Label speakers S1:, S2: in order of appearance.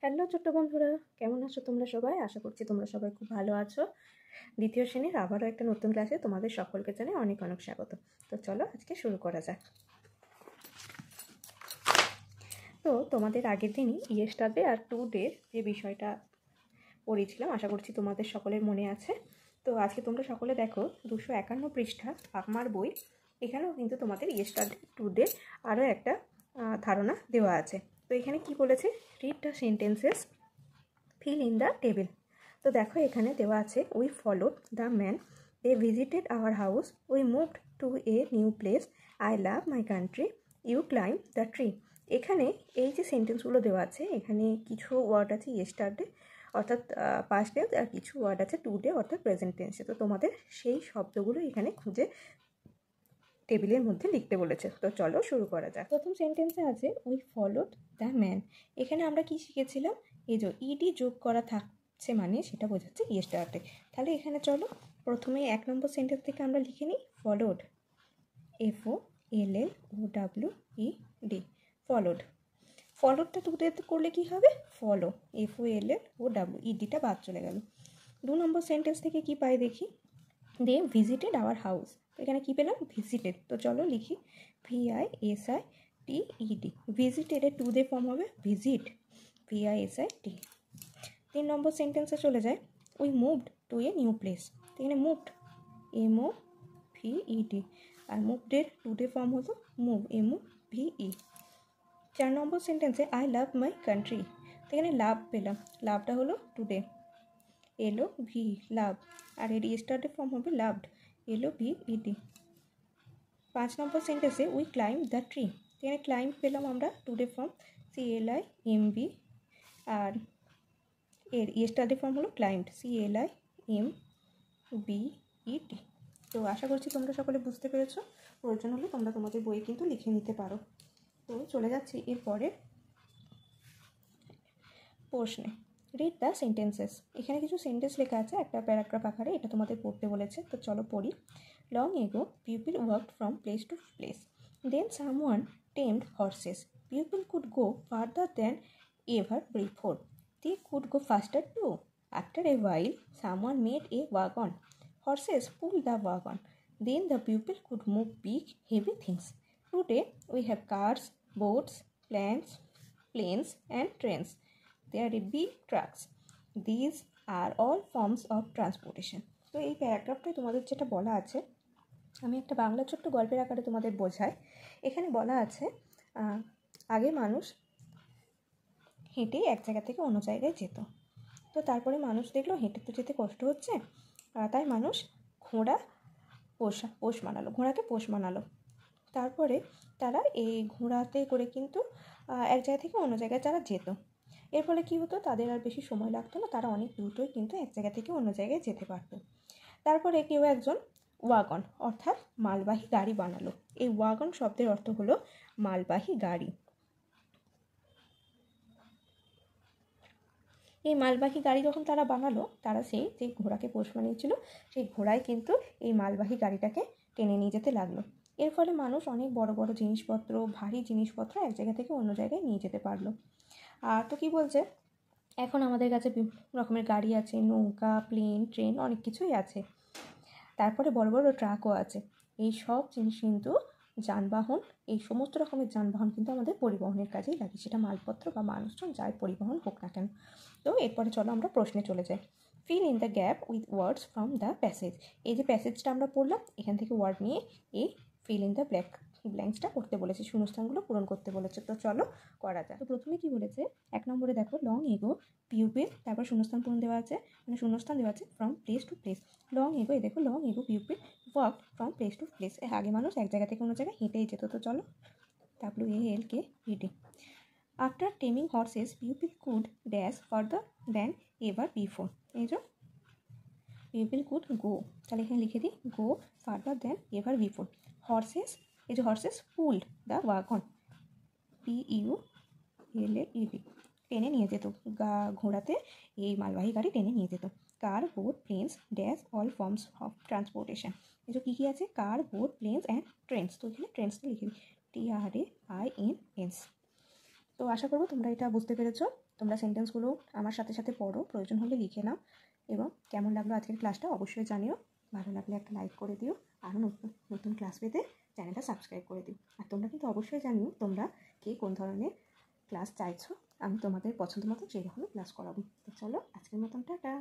S1: Hello ছোট্ট বন্ধুরা, কেমন আছো তোমরা সবাই? আশা করছি তোমরা সবাই খুব ভালো আছো। দ্বিতীয় শ্রেণীর আবারও একটা নতুন ক্লাসে তোমাদের সকলকে জানাই অনেক অনেক স্বাগত। তো চলো আজকে শুরু করা যাক। তো তোমাদের আগের দিনই ইয়েস্টারডে আর টুডের যে বিষয়টা পড়েছিলাম, আশা করছি তোমাদের সকলের মনে আছে। তো আজকে তোমরা সকলে দেখো 251 পৃষ্ঠা আমার বই। এখানেও কিন্তু তোমাদের ইয়েস্টারডে টুডে আরও একটা ধারণা দেওয়া আছে। তো এখানে কি বলেছে, read the sentences, fill in the table. তো দেখো এখানে দেওয়া আছে, we followed the man, they visited our house, we moved to a new place, I love my country, you climb the tree. এখানে এই যে সেন্টেন্সগুলো দেওয়া আছে, এখানে কিছু ওয়ার্ড আছে ইয়েস্টারডে অর্থাৎ পাস্ট টেন্স, আর কিছু ওয়ার্ড আছে টুডে অর্থাৎ প্রেজেন্ট টেন্সে। তো তোমাদের সেই শব্দগুলো এখানে খুঁজে টেবিলের মধ্যে লিখতে বলেছে। তো চলো শুরু করা যাক। প্রথম সেন্টেন্সে আছে উই ফলোড দ্য ম্যান। এখানে আমরা কি শিখেছিলাম, এই যে ইডি যোগ করা থাকছে মানে সেটা বোঝাচ্ছে ইয়েস্টারডে। তাহলে এখানে চলো প্রথমে 1 নম্বর সেন্টেন্স থেকে আমরা লিখে নিই, ফলোড, FOLLOWED, ফলোড। ফলোডটা টুডে করলে কি হবে, ফলো, FOLLOWED বাদ চলে গেল। 2 নম্বর সেন্টেন্স থেকে কি পাই দেখি, দে ভিজিটেড আওয়ার হাউস। তো এখানে কী পেলাম, ভিজিটেড। তো চলো লিখি VISITED। ভিজিটেডের টু দে ফর্ম হবে ভিজিট, VISIT। 3 নম্বর সেন্টেন্সে চলে যায়, we moved to a new place. তো এখানে মুভড, MOVED, আর মুভডের টু দে ফর্ম হতো মুভ, MOVE। 4 নম্বর সেন্টেন্সে আই লাভ মাই কান্ট্রি। তো এখানে লাভ পেলাম, লাভটা হলো টুডে, LOV, লাভ, আর এর ইয়েস্টারডে ফর্ম হবে লাভড, LOVED। 5 নম্বর সেন্টেন্সে উই ক্লাইম্ব দ্য ট্রি। এখানে ক্লাইম্ব পেলাম আমরা টুডে ফর্ম, CLIMB, আর এর ইয়েস্টারডে ফর্ম হলো ক্লাইম্বড, CLIMBED। তো আশা করছি তোমরা সকলে বুঝতে পেরেছো। প্রয়োজন হলে তোমরা তোমাদের বইয়ে কিন্তু লিখে নিতে পারো। তো চলে যাচ্ছি এরপরে প্রশ্নে। Read the sentences. এখানে কিছু সেন্টেন্স লেখা আছে একটা প্যারাগ্রাফ আকারে, এটা তোমাদের পড়তে বলেছে। তো চলো পড়ি। Long ago people worked from place to place, then someone tamed horses, people could go farther than ever before, they could go faster too, after a while someone made a wagon, horses pulled the wagon, then the people could move big heavy things. Today we have cars, boats, planes and trains. There are big trucks. These are all forms of transportation. তো এই প্যারাগ্রাফটায় তোমাদের যেটা বলা আছে, আমি একটা বাংলা ছোট্ট গল্পের আকারে তোমাদের বোঝাই। এখানে বলা আছে, আগে মানুষ হেঁটে এক জায়গা থেকে অন্য জায়গায় যেত। তো তারপরে মানুষ দেখলো হেঁটে তো যেতে কষ্ট হচ্ছে, তাই মানুষ ঘোড়া পোষ মানালো, ঘোড়াকে পোষ মানালো। তারপরে তারা এই ঘোড়াতে করে কিন্তু এক জায়গা থেকে অন্য জায়গায় তারা যেত। এর ফলে কী হতো, তাদের আর বেশি সময় লাগতো না, তারা অনেক দ্রুতই কিন্তু এক জায়গা থেকে অন্য জায়গায় যেতে পারতো। তারপরে কেউ একজন ওয়াগন অর্থাৎ মালবাহী গাড়ি বানালো। এই ওয়াগন শব্দের অর্থ হলো মালবাহী গাড়ি। এই মালবাহী গাড়ি যখন তারা বানালো, তারা সেই যে ঘোড়াকে পোষ মানিয়েছিল সেই ঘোড়ায় কিন্তু এই মালবাহী গাড়িটাকে টেনে নিয়ে যেতে লাগলো। এর ফলে মানুষ অনেক বড় বড় জিনিসপত্র, ভারী জিনিসপত্র এক জায়গা থেকে অন্য জায়গায় নিয়ে যেতে পারলো। আর তো কী বলছে, এখন আমাদের কাছে বিভিন্ন রকমের গাড়ি আছে, নৌকা, প্লেন, ট্রেন, অনেক কিছুই আছে। তারপরে বড় বড় ট্রাকও আছে। এই সব জিনিস কিন্তু যানবাহন, এই সমস্ত রকমের যানবাহন কিন্তু আমাদের পরিবহনের কাজেই লাগে, সেটা মালপত্র বা মানুষজন যাই পরিবহন হোক না কেন। তো এরপরে চলো আমরা প্রশ্নে চলে যাই। Feel in the gap with words from the passage. এই যে প্যাসেজটা আমরা পড়লাম, এখান থেকে ওয়ার্ড নিয়ে এই ফিল ইন দ্য ব্ল্যাঙ্কসটা করতে বলেছে, শূন্যস্থানগুলো পূরণ করতে বলেছে। তো চলো করা যায়। তো প্রথমে কি বলেছে, 1 নম্বরে দেখো লং এগো পিউপিল, তারপর শূন্যস্থান পূরণ দেওয়া আছে, মানে শূন্যস্থান দেওয়া আছে from place to place. Long ago, এই দেখো long ago pupil walk from place to place, আগে মানুষ এক জায়গা থেকে অন্য জায়গায় হেঁটেই যেত। তো চলো WALK. After taming horses people could dash farther than ever before. এই যে পিপল কুড গো, তাহলে এখানে লিখে দিই go farther than ever before. Horses, এই যে horses pulled the wagon, PULLED, টেনে নিয়ে যেত, ঘোড়াতে এই মালবাহী গাড়ি টেনে নিয়ে যেত। Car, boat, planes, dash all forms of transportation. এই যে কী কী আছে, car, boat, planes and trains. তো এখানে ট্রেনসটা লিখে দিই TRAINS। তো আশা করবো তোমরা এটা বুঝতে পেরেছো। তোমরা সেন্টেন্সগুলো আমার সাথে সাথে পড়ো, প্রয়োজন হলে লিখে নাও, এবং কেমন লাগলো আজকের ক্লাসটা অবশ্যই জানিও। ভালো লাগলে একটা লাইক করে দিও, আরও নতুন নতুন ক্লাস পেতে চ্যানেলটা সাবস্ক্রাইব করে দিও। আর তোমরা কিন্তু অবশ্যই জানিও তোমরা কে কোন ধরনের ক্লাস চাইছো, আমি তোমাদের পছন্দ মতো সেই রকমই ক্লাস করাবো। তো চলো আজকের মতন টাটা।